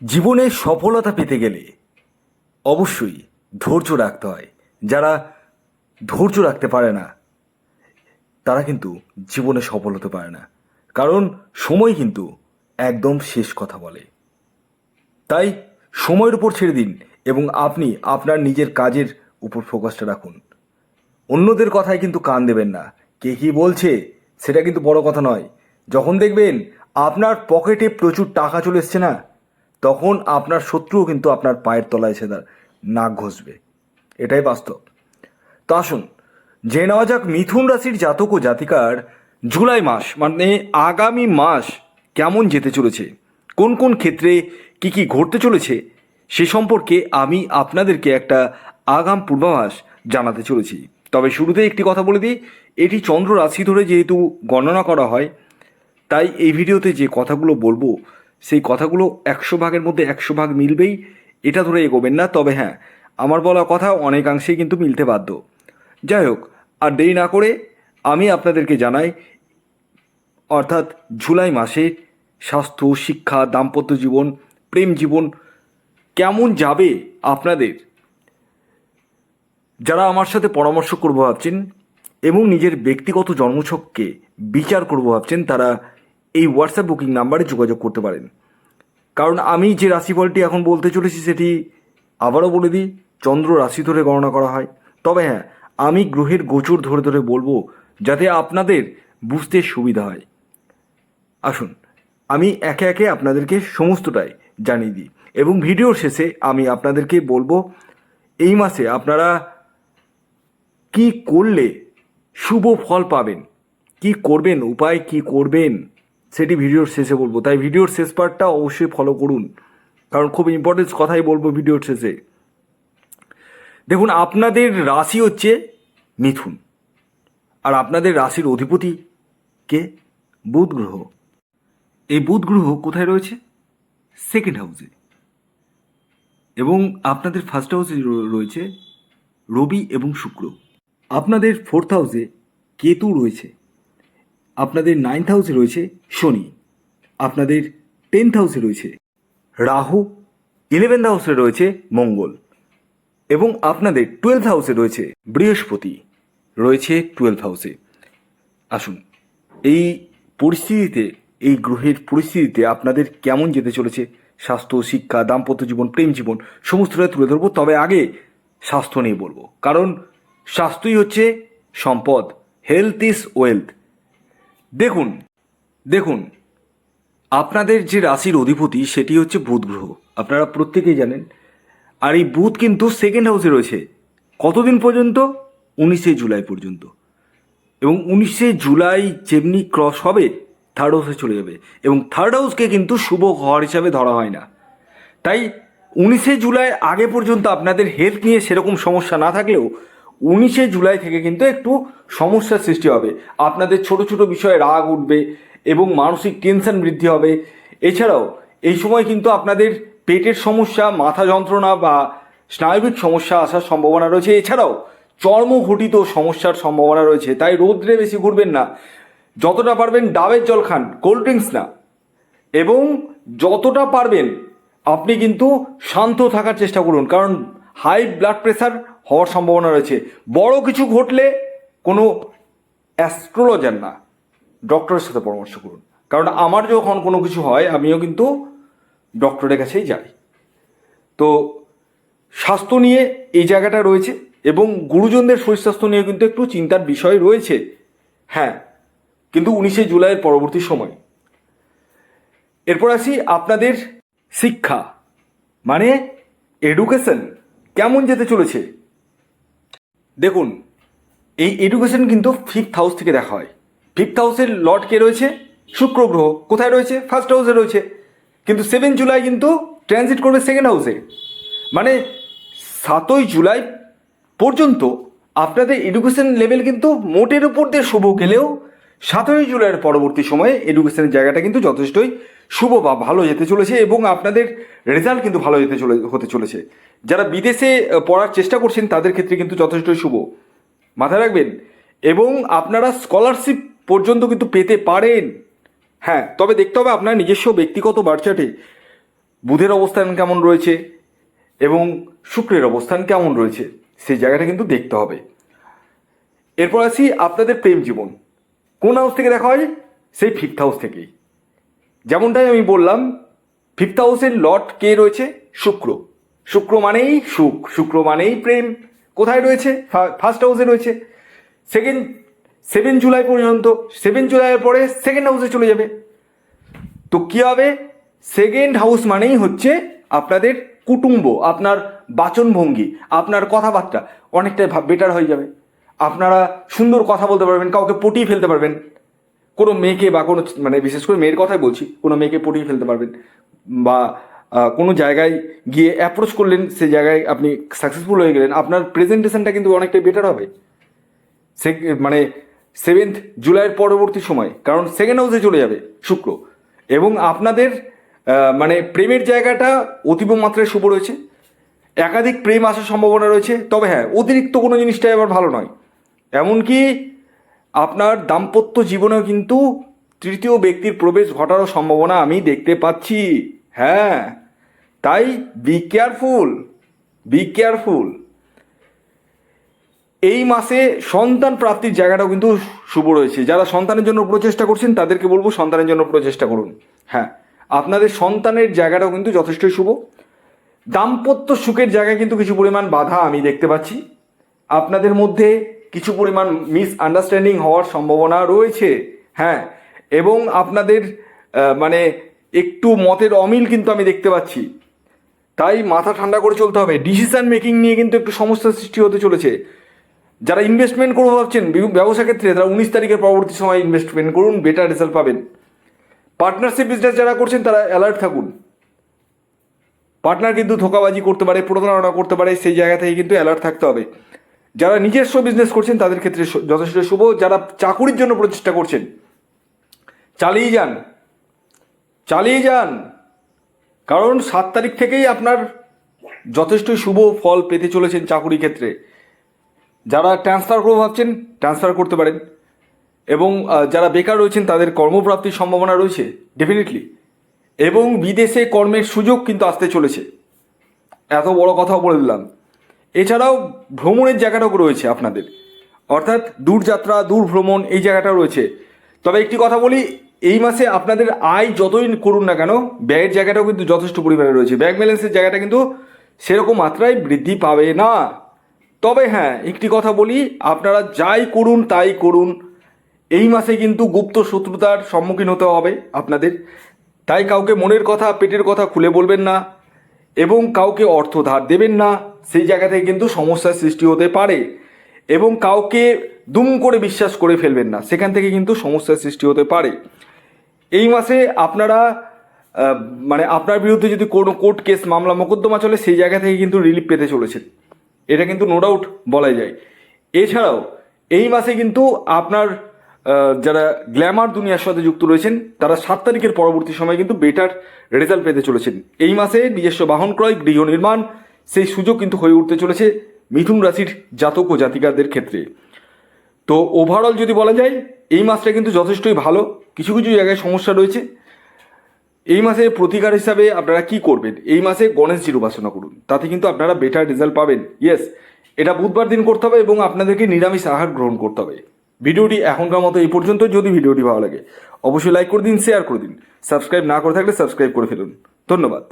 জীবনে সফলতা পেতে গেলে অবশ্যই ধৈর্য রাখতে হয়। যারা ধৈর্য রাখতে পারে না তারা কিন্তু জীবনে সফল হতে পারে না, কারণ সময় কিন্তু একদম শেষ কথা বলে। তাই সময়ের উপর ছেড়ে দিন এবং আপনি আপনার নিজের কাজের উপর ফোকাসটা রাখুন। অন্যদের কথায় কিন্তু কান দেবেন না। কে কী বলছে সেটা কিন্তু বড় কথা নয়। যখন দেখবেন আপনার পকেটে প্রচুর টাকা চলে এসছে না, তখন আপনার শত্রুও কিন্তু আপনার পায়ের তলায় এসে নাক ঘষবে। এটাই বাস্তব। তো আসুন জেনে নেওয়া যাক মিথুন রাশির জাতক ও জাতিকার জুলাই মাস মানে আগামী মাস কেমন যেতে চলেছে, কোন কোন ক্ষেত্রে কি কি ঘটতে চলেছে সে সম্পর্কে আমি আপনাদেরকে একটা আগাম পূর্বাভাস জানাতে চলেছি। তবে শুরুতে একটি কথা বলে দিই, এটি চন্দ্র রাশি ধরে যেহেতু গণনা করা হয়, তাই এই ভিডিওতে যে কথাগুলো বলবো সেই কথাগুলো 100 ভাগের মধ্যে 100 ভাগ মিলবেই, এটা ধরে এগোবেন না। তবে হ্যাঁ, আমার বলা কথা অনেকাংশেই কিন্তু মিলতে বাধ্য। যাই হোক, আর দেরি না করে আমি আপনাদেরকে জানাই, অর্থাৎ জুলাই মাসে স্বাস্থ্য, শিক্ষা, দাম্পত্য জীবন, প্রেম জীবন কেমন যাবে আপনাদের। যারা আমার সাথে পরামর্শ করবো ভাবছেন এবং নিজের ব্যক্তিগত জন্মছককে বিচার করবো ভাবছেন, তারা এই হোয়াটসঅ্যাপ বুকিং নাম্বারে যোগাযোগ করতে পারেন। কারণ আমি যে রাশিফলটি এখন বলতে চলেছি সেটি আবারও বলে দিই, চন্দ্র রাশি ধরে গণনা করা হয়। তবে হ্যাঁ, আমি গ্রহের গোচর ধরে ধরে বলবো যাতে আপনাদের বুঝতে সুবিধা হয়। আসুন আমি একে একে আপনাদেরকে সমস্তটাই জানিয়ে দিই এবং ভিডিওর শেষে আমি আপনাদেরকে বলবো এই মাসে আপনারা কি করলে শুভ ফল পাবেন, কি করবেন, উপায় কি করবেন সেটি ভিডিওর শেষে বলবো। তাই ভিডিওর শেষ পার্টটা অবশ্যই ফলো করুন, কারণ খুব ইম্পর্টেন্ট কথাই বলবো ভিডিওর শেষে। দেখুন, আপনাদের রাশি হচ্ছে মিথুন, আর আপনাদের রাশির অধিপতি কে? বুধ গ্রহ। এই বুধ গ্রহ কোথায় রয়েছে? সেকেন্ড হাউসে। এবং আপনাদের ফার্স্ট হাউসে রয়েছে রবি এবং শুক্র। আপনাদের ফোর্থ হাউসে কেতু রয়েছে। আপনাদের 9th হাউসে রয়েছে শনি। আপনাদের 10th হাউসে রয়েছে রাহু। 11th হাউসে রয়েছে মঙ্গল। এবং আপনাদের 12th হাউসে রয়েছে বৃহস্পতি, রয়েছে 12th হাউসে। আসুন এই পরিস্থিতিতে, এই গ্রহের পরিস্থিতিতে আপনাদের কেমন যেতে চলেছে, স্বাস্থ্য, শিক্ষা, দাম্পত্য জীবন, প্রেম জীবন সমস্তটাই তুলে ধরবো। তবে আগে স্বাস্থ্য নিয়ে বলবো, কারণ স্বাস্থ্যই হচ্ছে সম্পদ। Health is wealth. দেখুন দেখুন আপনাদের যে রাশির অধিপতি সেটি হচ্ছে বুধ গ্রহ, আপনারা প্রত্যেকেই জানেন। আর এই বুধ কিন্তু সেকেন্ড হাউসে রয়েছে কতদিন পর্যন্ত? 19শে জুলাই পর্যন্ত। এবং 19শে জুলাই যেমনি ক্রস হবে থার্ড হাউসে চলে যাবে, এবং থার্ড হাউসকে কিন্তু শুভ ঘর হিসাবে ধরা হয় না। তাই 19শে জুলাই আগে পর্যন্ত আপনাদের হেলথ নিয়ে সেরকম সমস্যা না থাকলেও 19শে জুলাই থেকে কিন্তু একটু সমস্যার সৃষ্টি হবে। আপনাদের ছোট ছোট বিষয়ে রাগ উঠবে এবং মানসিক টেনশন বৃদ্ধি হবে। এছাড়াও এই সময় কিন্তু আপনাদের পেটের সমস্যা, মাথা যন্ত্রণা বা স্নায়বিক সমস্যা আসার সম্ভাবনা রয়েছে। এছাড়াও চর্মঘটিত সমস্যার সম্ভাবনা রয়েছে। তাই রোদ্রে বেশি ঘুরবেন না, যতটা পারবেন ডাবের জল খান, কোল্ড ড্রিঙ্কস না। এবং যতটা পারবেন আপনি কিন্তু শান্ত থাকার চেষ্টা করুন, কারণ হাই ব্লাড প্রেশার হওয়ার সম্ভাবনা রয়েছে। বড় কিছু ঘটলে কোনো অ্যাস্ট্রোলজার না, ডক্টরের সাথে পরামর্শ করুন। কারণ আমার যখন কোনো কিছু হয় আমিও কিন্তু ডক্টরের কাছেই যাই। তো স্বাস্থ্য নিয়ে এই জায়গাটা রয়েছে, এবং গুরুজনদের শরীর স্বাস্থ্য নিয়ে কিন্তু একটু চিন্তার বিষয় রয়েছে। হ্যাঁ, কিন্তু 19শে জুলাইয়ের পরবর্তী সময়। এরপর আসি আপনাদের শিক্ষা মানে এডুকেশন কেমন যেতে চলেছে। দেখুন, এই এডুকেশন কিন্তু 5th হাউস থেকে দেখা হয়। 5th হাউসের লর্ড কে রয়েছে? শুক্র গ্রহ। কোথায় রয়েছে? ফার্স্ট হাউসে রয়েছে। কিন্তু 7 জুলাই কিন্তু ট্রানজিট করবে সেকেন্ড হাউসে। মানে 7ই জুলাই পর্যন্ত আপনাদের এডুকেশন লেভেল কিন্তু মোটের উপর দিয়ে শুভ গেলেও 7ই জুলাইয়ের পরবর্তী সময়ে এডুকেশনের জায়গাটা কিন্তু যথেষ্টই শুভ বা ভালো যেতে চলেছে, এবং আপনাদের রেজাল্ট কিন্তু ভালো হতে চলেছে। যারা বিদেশে পড়ার চেষ্টা করছেন তাদের ক্ষেত্রে কিন্তু যথেষ্টই শুভ, মাথায় রাখবেন। এবং আপনারা স্কলারশিপ পর্যন্ত কিন্তু পেতে পারেন। হ্যাঁ, তবে দেখতে হবে আপনার নিজস্ব ব্যক্তিগত বার্থ চার্টে বুধের অবস্থান কেমন রয়েছে এবং শুক্রের অবস্থান কেমন রয়েছে সেই জায়গাটা কিন্তু দেখতে হবে। এরপর আসি আপনাদের প্রেম জীবন। কোন হাউস থেকে দেখা হয়? সেই ফিফথ হাউস থেকেই। যেমনটাই আমি বললাম, ফিফথ হাউসের লর্ড কে রয়েছে? শুক্র। শুক্র মানেই সুখ, শুক্র মানেই প্রেম। কোথায় রয়েছে? ফার্স্ট হাউসে রয়েছে। 7 জুলাই পর্যন্ত, 7 জুলাইয়ের পরে সেকেন্ড হাউসে চলে যাবে। তো কী হবে? সেকেন্ড হাউস মানেই হচ্ছে আপনাদের কুটুম্ব, আপনার বাচনভঙ্গি, আপনার কথাবার্তা অনেকটাই বেটার হয়ে যাবে। আপনারা সুন্দর কথা বলতে পারবেন, কাউকে পটিয়ে ফেলতে পারবেন। কোনো মেয়েকে বা কোনো, মানে বিশেষ করে মেয়ের কথাই বলছি, কোনো মেয়েকে পটিয়ে ফেলতে পারবেন, বা কোনো জায়গায় গিয়ে অ্যাপ্রোচ করলেন, সেই জায়গায় আপনি সাকসেসফুল হয়ে গেলেন, আপনার প্রেজেন্টেশনটা কিন্তু অনেকটাই বেটার হবে মানে 7 জুলাইয়ের পরবর্তী সময়, কারণ সেকেন্ড হাউসে চলে যাবে শুক্র। এবং আপনাদের মানে প্রেমের জায়গাটা অতীব মাত্রায় শুভ রয়েছে, একাধিক প্রেম আসার সম্ভাবনা রয়েছে। তবে হ্যাঁ, অতিরিক্ত কোনো জিনিসটাই আবার ভালো নয়। এমনকি আপনার দাম্পত্য জীবনেও কিন্তু তৃতীয় ব্যক্তির প্রবেশ ঘটারও সম্ভাবনা আমি দেখতে পাচ্ছি। হ্যাঁ, তাই বি কেয়ারফুল, বি কেয়ারফুল। এই মাসে সন্তান প্রাপ্তির জায়গাটাও কিন্তু শুভ রয়েছে। যারা সন্তানের জন্য প্রচেষ্টা করছেন তাদেরকে বলবো সন্তানের জন্য প্রচেষ্টা করুন। হ্যাঁ, আপনাদের সন্তানের জায়গাটাও কিন্তু যথেষ্টই শুভ। দাম্পত্য সুখের জায়গায় কিন্তু কিছু পরিমাণ বাধা আমি দেখতে পাচ্ছি। আপনাদের মধ্যে কিছু পরিমাণ মিসআন্ডারস্ট্যান্ডিং হওয়ার সম্ভাবনা রয়েছে। হ্যাঁ, এবং আপনাদের মানে একটু মতের অমিল কিন্তু আমি দেখতে পাচ্ছি। তাই মাথা ঠান্ডা করে চলতে হবে। ডিসিশন মেকিং নিয়ে কিন্তু একটু সমস্যার সৃষ্টি হতে চলেছে। যারা ইনভেস্টমেন্ট করবো ভাবছেন ব্যবসা ক্ষেত্রে, তারা 19 তারিখের পরবর্তী সময় ইনভেস্টমেন্ট করুন, বেটার রেজাল্ট পাবেন। পার্টনারশিপ বিজনেস যারা করছেন তারা অ্যালার্ট থাকুন। পার্টনার কিন্তু ধোঁকাবাজি করতে পারে, প্রতারণা করতে পারে, সেই জায়গা থেকে কিন্তু অ্যালার্ট থাকতে হবে। যারা নিজস্ব বিজনেস করছেন তাদের ক্ষেত্রে যথেষ্ট শুভ। যারা চাকুরির জন্য প্রচেষ্টা করছেন, চালিয়ে যান, চালিয়ে যান, কারণ 7 তারিখ থেকেই আপনার যথেষ্ট শুভ ফল পেতে চলেছেন চাকুরি ক্ষেত্রে। যারা ট্রান্সফার করবো ভাবছেন, ট্রান্সফার করতে পারেন। এবং যারা বেকার রয়েছেন তাদের কর্মপ্রাপ্তির সম্ভাবনা রয়েছে ডেফিনেটলি। এবং বিদেশে কর্মের সুযোগ কিন্তু আসতে চলেছে। এত বড় কথাও বলে দিলাম। এছাড়াও ভ্রমণের জায়গাটাও রয়েছে আপনাদের, অর্থাৎ দূরযাত্রা, দূর ভ্রমণ, এই জায়গাটাও রয়েছে। তবে একটি কথা বলি, এই মাসে আপনাদের আয় যতই করুন না কেন, ব্যয়ের জায়গাটাও কিন্তু যথেষ্ট পরিমাণে রয়েছে। ব্যাংক ব্যালেন্সের জায়গাটা কিন্তু সেরকম মাত্রায় বৃদ্ধি পাবে না। তবে হ্যাঁ, একটি কথা বলি, আপনারা যাই করুন তাই করুন, এই মাসে কিন্তু গুপ্ত শত্রুতার সম্মুখীন হতে হবে আপনাদের। তাই কাউকে মনের কথা, পেটের কথা খুলে বলবেন না, এবং কাউকে অর্থ ধার দেবেন না। সেই জায়গা থেকে কিন্তু সমস্যার সৃষ্টি হতে পারে। এবং কাউকে দুম করে বিশ্বাস করে ফেলবেন না, সেখান থেকে কিন্তু সমস্যার সৃষ্টি হতে পারে। এই মাসে আপনারা মানে আপনার বিরুদ্ধে যদি কোনো কোর্ট কেস, মামলা, মোকদ্দমা চলে, সেই জায়গা থেকে কিন্তু রিলিফ পেতে চলেছেন, এটা কিন্তু নো ডাউট বলাই যায়। এছাড়াও এই মাসে কিন্তু আপনার যারা গ্ল্যামার দুনিয়ার সাথে যুক্ত রয়েছেন তারা 7 তারিখের পরবর্তী সময় কিন্তু বেটার রেজাল্ট পেতে চলেছেন। এই মাসে নিজস্ব বাহন ক্রয়, গৃহ নির্মাণ, সেই সুযোগ কিন্তু হয়ে উঠতে চলেছে মিথুন রাশির জাতক ও জাতিকাদের ক্ষেত্রে। তো ওভারঅল যদি বলা যায়, এই মাসটা কিন্তু যথেষ্টই ভালো। কিছু কিছু জায়গায় সমস্যা রয়েছে। এই মাসে প্রতিকার হিসাবে আপনারা কি করবেন? এই মাসে গণেশজির উপাসনা করুন, তাতে কিন্তু আপনারা বেটার রেজাল্ট পাবেন। ইয়েস, এটা বুধবার দিন করতে হবে এবং আপনাদেরকে নিরামিষ আহার গ্রহণ করতে হবে। ভিডিওটি এখনকার মতো এই পর্যন্ত। যদি ভিডিওটি ভালো লাগে অবশ্যই লাইক করে দিন, শেয়ার করে দিন। সাবস্ক্রাইব না করে থাকলে সাবস্ক্রাইব করে ফেলুন। ধন্যবাদ।